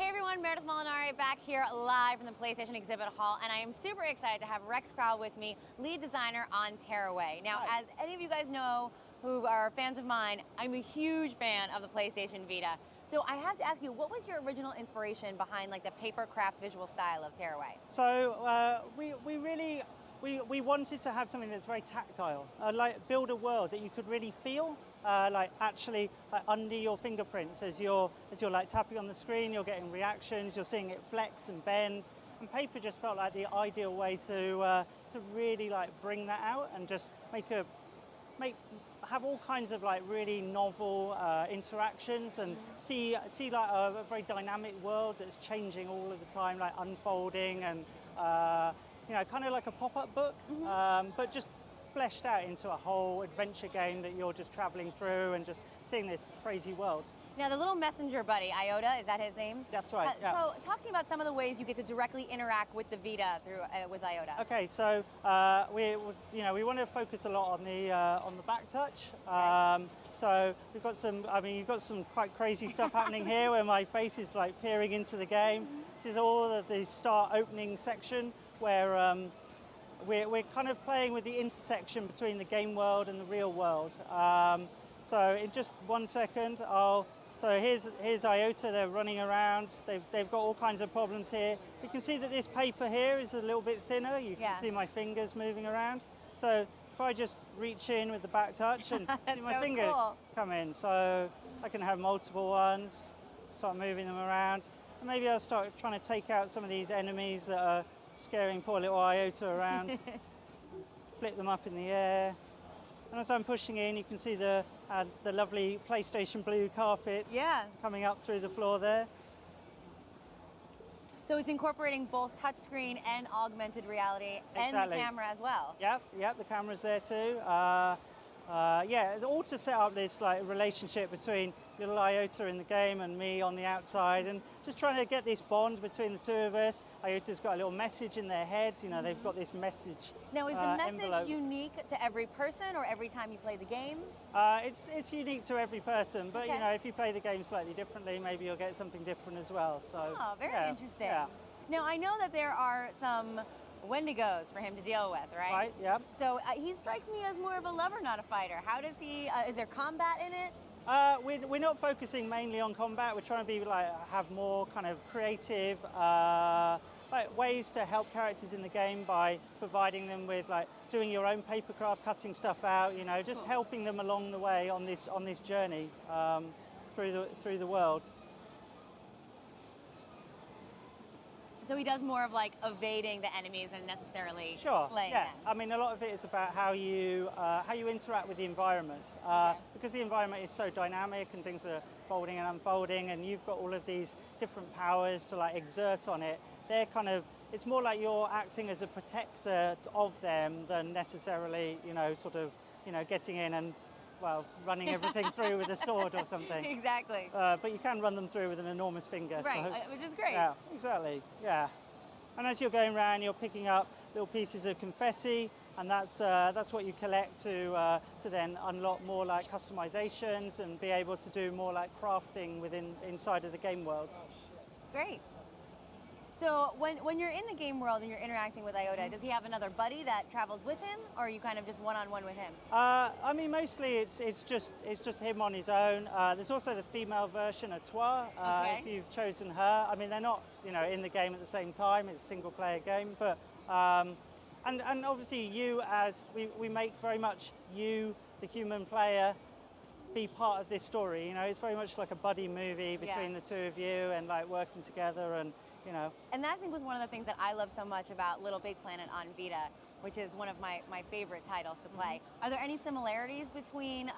Hey everyone, Meredith Molinari back here live from the PlayStation Exhibit Hall, and I am super excited to have Rex Crowell with me, lead designer on TearAway. Now, Hi. as any of you guys know who are fans of mine, I'm a huge fan of the PlayStation Vita. So I have to ask you, what was your original inspiration behind like the paper craft visual style of TearAway? So we wanted to have something that's very tactile, like build a world that you could really feel, actually under your fingerprints as you're like tapping on the screen. You're getting reactions, you're seeing it flex and bend, and paper just felt like the ideal way to really like bring that out and just have all kinds of like really novel interactions and see like a very dynamic world that's changing all of the time, like unfolding and kind of like a pop-up book, but just fleshed out into a whole adventure game that you're just traveling through and just seeing this crazy world. Now, the little messenger buddy, Iota, is that his name? That's right. Yeah. So, talk to me about some of the ways you get to directly interact with the Vita through with Iota. Okay, so we want to focus a lot on the back touch. So we've got some. I mean, you've got some quite crazy stuff happening here, where my face is like peering into the game. This is all of the start opening section where we're kind of playing with the intersection between the game world and the real world. So in just 1 second, So here's Iota. They're running around. They've got all kinds of problems here. You can see that this paper here is a little bit thinner. You can see my fingers moving around. So if I just reach in with the back touch and see my finger come in, so I can have multiple ones. Start moving them around, and maybe I'll start trying to take out some of these enemies that are scaring poor little Iota around. Flip them up in the air. And as I'm pushing in, you can see the lovely PlayStation blue carpet coming up through the floor there. So it's incorporating both touchscreen and augmented reality and the camera as well. Yep, the camera's there too. It's all to set up this like relationship between little Iota in the game and me on the outside, and just trying to get this bond between the two of us. Iota's got a little message in their head. You know, they've got this message. Now, is the message envelope. Unique to every person, or every time you play the game? It's unique to every person, but okay. You know, if you play the game slightly differently, maybe you'll get something different as well. So, very interesting. Yeah. Now, I know that there are some Wendigos for him to deal with, right? Right, yeah. So he strikes me as more of a lover, not a fighter. How does he, is there combat in it? We're not focusing mainly on combat. We're trying to be have more kind of creative ways to help characters in the game by providing them with doing your own papercraft, cutting stuff out, you know, just helping them along the way on this journey through the world. So he does more of evading the enemies than necessarily slaying them. I mean, a lot of it is about how you interact with the environment, because the environment is so dynamic and things are folding and unfolding, and you've got all of these different powers to exert on it. They're it's more like you're acting as a protector of them than necessarily getting in and running everything through with a sword or something. Exactly. But you can run them through with an enormous finger. Right, which is great. Yeah, exactly, yeah. And as you're going around, you're picking up little pieces of confetti, and that's what you collect to then unlock more customizations and be able to do more crafting inside of the game world. Great. So when you're in the game world and you're interacting with Iota, does he have another buddy that travels with him, or are you kind of just one-on-one with him? I mean, mostly it's just him on his own. There's also the female version, Atois, if you've chosen her. I mean, they're not in the game at the same time. It's a single-player game, but and obviously we make very much you, the human player, be part of this story. You know, it's very much like a buddy movie between the two of you and working together and. And that, I think, was one of the things that I love so much about Little Big Planet on Vita, which is one of my favorite titles to play. Are there any similarities between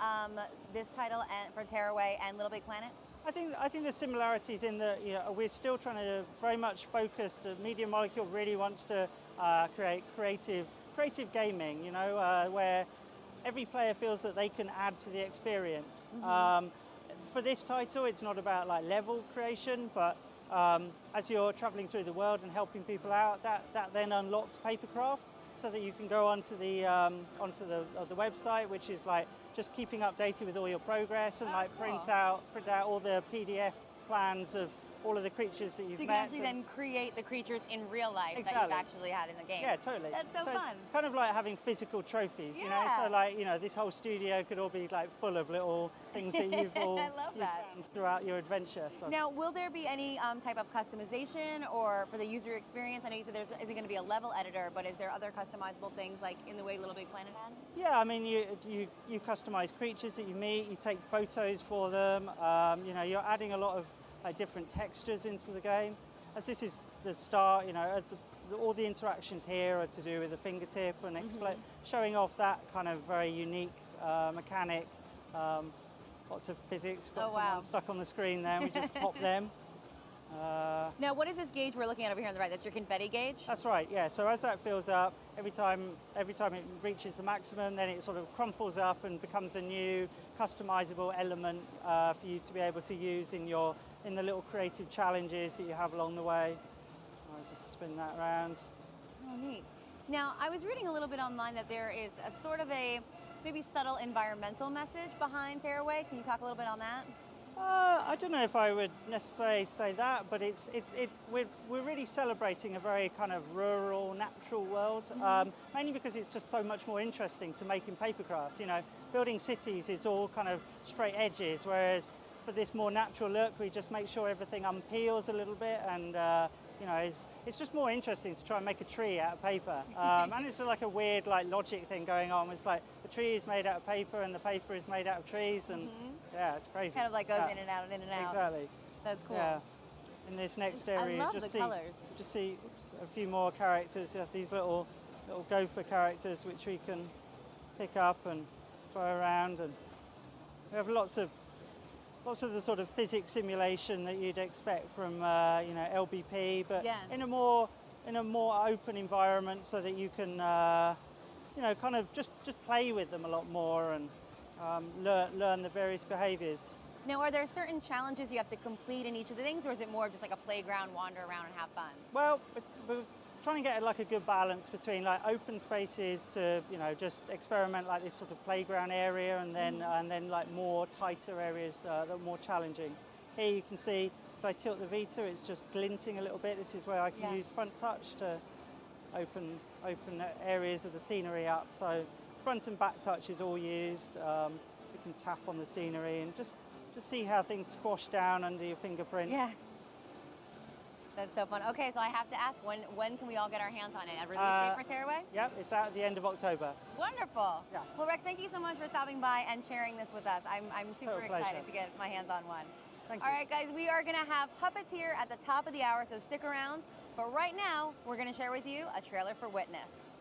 this title for TearAway and Little Big Planet? I think there's similarities in that we're still trying to very much focus. The Media Molecule really wants to create creative gaming. Where every player feels that they can add to the experience. For this title, it's not about level creation, but as you're traveling through the world and helping people out, that then unlocks papercraft, so that you can go onto the website, which is just keeping updated with all your progress, and print out all the PDF plans of all of the creatures that you've So you met. can actually then create the creatures in real life that you've actually had in the game. Yeah, totally. That's so fun. It's kind of like having physical trophies, you know? Yeah. So like, you know, this whole studio could all be like full of little things that you've all I love that. found throughout your adventure. So. Now, will there be any type of customization or for the user experience? I know you said isn't going to be a level editor, but is there other customizable things like in the way Little Big Planet had? Yeah, I mean, you customize creatures that you meet, you take photos for them, you know, you're adding a lot of different textures into the game. As this is the start, you know, all the interactions here are to do with the fingertip and showing off that kind of very unique mechanic. Lots of physics, got someone stuck on the screen there, we just pop them. Now, what is this gauge we're looking at over here on the right? That's your confetti gauge? That's right, yeah. So as that fills up, every time it reaches the maximum, then it sort of crumples up and becomes a new customizable element for you to be able to use in the little creative challenges that you have along the way. I'll just spin that around. Oh, neat. Now, I was reading a little bit online that there is a sort of a maybe subtle environmental message behind TearAway. Can you talk a little bit on that? I don't know if I would necessarily say that, but we're really celebrating a very kind of rural, natural world, mainly because it's just so much more interesting to make in papercraft. You know, building cities is all kind of straight edges, whereas for this more natural look, we just make sure everything unpeels a little bit, and you know, it's just more interesting to try and make a tree out of paper. And it's like a weird logic thing going on. It's like the tree is made out of paper and the paper is made out of trees, and yeah, it's crazy. Kind of like goes in and out and in and out. Exactly. That's cool. Yeah. In this next area, I love the colors. Just see a few more characters. You have these little gopher characters which we can pick up and throw around, and we have lots of the sort of physics simulation that you'd expect from you know, LBP, but in a more open environment, so that you can you know, kind of just play with them a lot more and learn the various behaviours. Now, are there certain challenges you have to complete in each of the things, or is it more just like a playground, wander around and have fun? Well, we're trying to get like a good balance between like open spaces to, you know, just experiment like this sort of playground area, and then like more tighter areas that are more challenging. Here you can see, as I tilt the Vita, it's just glinting a little bit. This is where I can use front touch to open areas of the scenery up. So front and back touch is all used. You can tap on the scenery and just see how things squash down under your fingerprint. Yeah. That's so fun. Okay, so I have to ask, when can we all get our hands on it? A release date for TearAway? Yep, it's out at the end of October. Wonderful. Yeah. Well, Rex, thank you so much for stopping by and sharing this with us. I'm super excited to get my hands on one. Thank you. All right, guys, we are going to have Puppeteer at the top of the hour, so stick around. But right now, we're going to share with you a trailer for Witness.